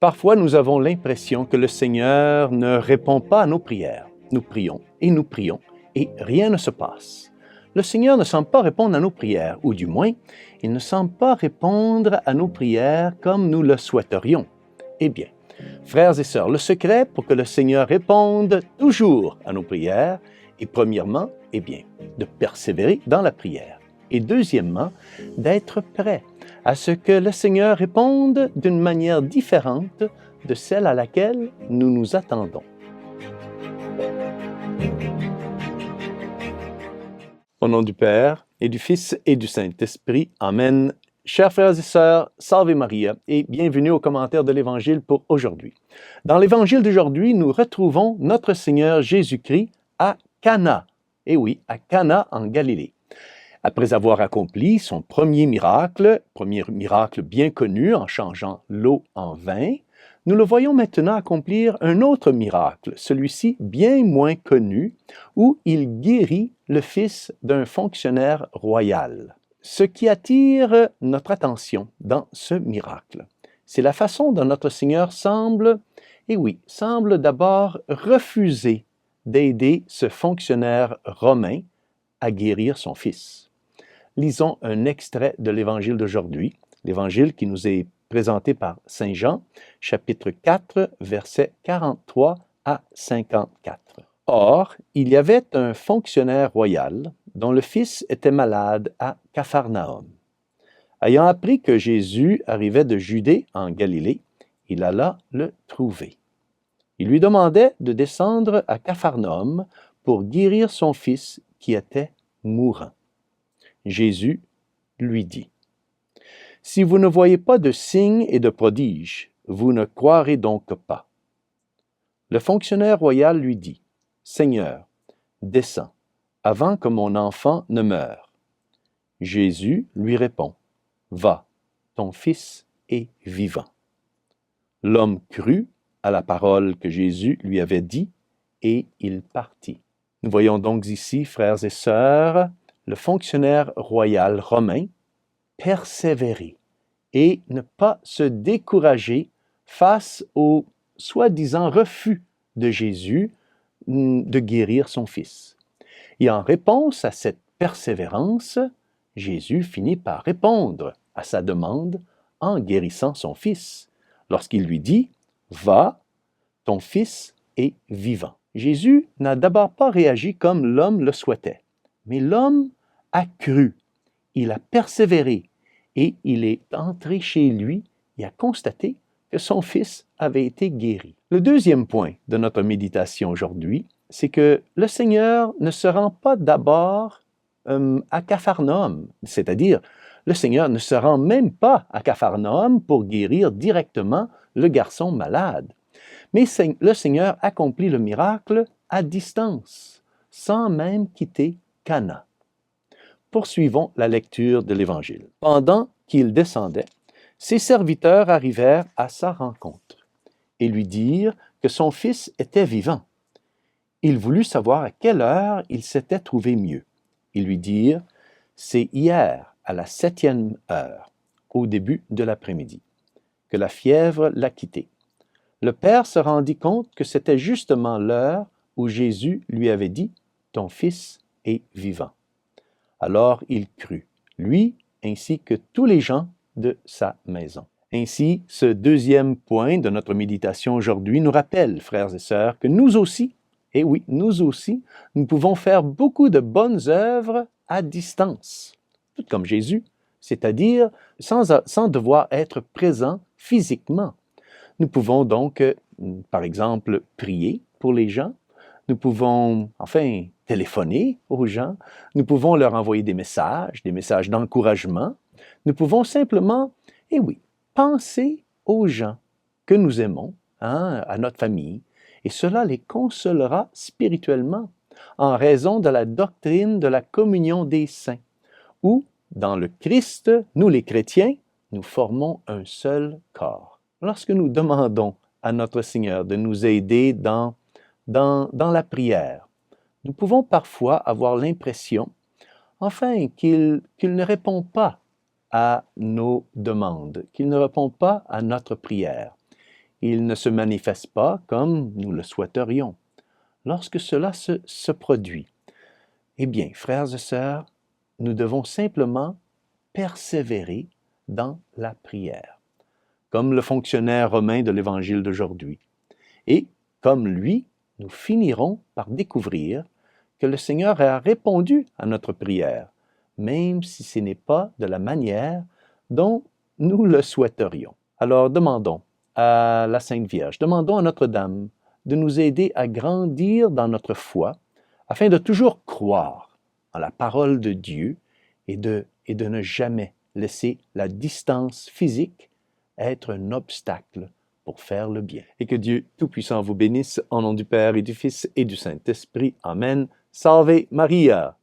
Parfois, nous avons l'impression que le Seigneur ne répond pas à nos prières. Nous prions et rien ne se passe. Le Seigneur ne semble pas répondre à nos prières, ou du moins, il ne semble pas répondre à nos prières comme nous le souhaiterions. Eh bien, frères et sœurs, le secret pour que le Seigneur réponde toujours à nos prières est premièrement, de persévérer dans la prière. Et deuxièmement, d'être prêt à ce que le Seigneur réponde d'une manière différente de celle à laquelle nous nous attendons. Au nom du Père, et du Fils, et du Saint-Esprit. Amen. Chers frères et sœurs, Salve Maria, et bienvenue au commentaire de l'Évangile pour aujourd'hui. Dans l'Évangile d'aujourd'hui, nous retrouvons notre Seigneur Jésus-Christ à Cana. Et oui, à Cana en Galilée. Après avoir accompli son premier miracle bien connu en changeant l'eau en vin, nous le voyons maintenant accomplir un autre miracle, celui-ci bien moins connu, où il guérit le fils d'un fonctionnaire royal. Ce qui attire notre attention dans ce miracle, c'est la façon dont notre Seigneur semble d'abord refuser d'aider ce fonctionnaire romain à guérir son fils. Lisons un extrait de l'Évangile d'aujourd'hui, l'Évangile qui nous est présenté par Saint Jean, chapitre 4, versets 43 à 54. Or, il y avait un fonctionnaire royal dont le fils était malade à Capharnaüm. Ayant appris que Jésus arrivait de Judée en Galilée, il alla le trouver. Il lui demandait de descendre à Capharnaüm pour guérir son fils qui était mourant. Jésus lui dit, « Si vous ne voyez pas de signes et de prodiges, vous ne croirez donc pas. » Le fonctionnaire royal lui dit, « Seigneur, descends, avant que mon enfant ne meure. » Jésus lui répond, « Va, ton fils est vivant. » L'homme crut à la parole que Jésus lui avait dit et il partit. Nous voyons donc ici, frères et sœurs, le fonctionnaire royal romain persévérer et ne pas se décourager face au soi-disant refus de Jésus de guérir son fils. Et en réponse à cette persévérance, Jésus finit par répondre à sa demande en guérissant son fils, lorsqu'il lui dit « Va, ton fils est vivant ». Jésus n'a d'abord pas réagi comme l'homme le souhaitait, mais l'homme a cru, il a persévéré et il est entré chez lui et a constaté que son fils avait été guéri. Le deuxième point de notre méditation aujourd'hui, c'est que le Seigneur ne se rend pas d'abord à Capharnaüm, c'est-à-dire le Seigneur ne se rend même pas à Capharnaüm pour guérir directement le garçon malade. Mais le Seigneur accomplit le miracle à distance, sans même quitter Cana. Poursuivons la lecture de l'Évangile. Pendant qu'il descendait, ses serviteurs arrivèrent à sa rencontre et lui dirent que son fils était vivant. Il voulut savoir à quelle heure il s'était trouvé mieux. Ils lui dirent, « C'est hier, à la 7e heure, au début de l'après-midi, que la fièvre l'a quitté. » Le père se rendit compte que c'était justement l'heure où Jésus lui avait dit, « Ton fils est vivant. » Alors il crut, lui ainsi que tous les gens de sa maison. Ainsi, ce deuxième point de notre méditation aujourd'hui nous rappelle, frères et sœurs, que nous aussi, et oui, nous aussi, nous pouvons faire beaucoup de bonnes œuvres à distance, tout comme Jésus, c'est-à-dire sans devoir être présent physiquement. Nous pouvons donc, par exemple, prier pour les gens. Nous pouvons, téléphoner aux gens. Nous pouvons leur envoyer des messages d'encouragement. Nous pouvons simplement, penser aux gens que nous aimons, à notre famille, et cela les consolera spirituellement en raison de la doctrine de la communion des saints, où, dans le Christ, nous les chrétiens, nous formons un seul corps. Lorsque nous demandons à notre Seigneur de nous aider dans la prière, nous pouvons parfois avoir l'impression, qu'il ne répond pas à nos demandes, qu'il ne répond pas à notre prière. il ne se manifeste pas comme nous le souhaiterions. Lorsque cela se produit, eh bien, frères et sœurs, nous devons simplement persévérer dans la prière, comme le fonctionnaire romain de l'Évangile d'aujourd'hui. Et, comme lui, nous finirons par découvrir que le Seigneur a répondu à notre prière, même si ce n'est pas de la manière dont nous le souhaiterions. Alors demandons à la Sainte Vierge, demandons à Notre-Dame de nous aider à grandir dans notre foi, afin de toujours croire en la parole de Dieu et de ne jamais laisser la distance physique être un obstacle pour faire le bien. Et que Dieu Tout-Puissant vous bénisse, au nom du Père et du Fils et du Saint-Esprit. Amen. Salve Maria!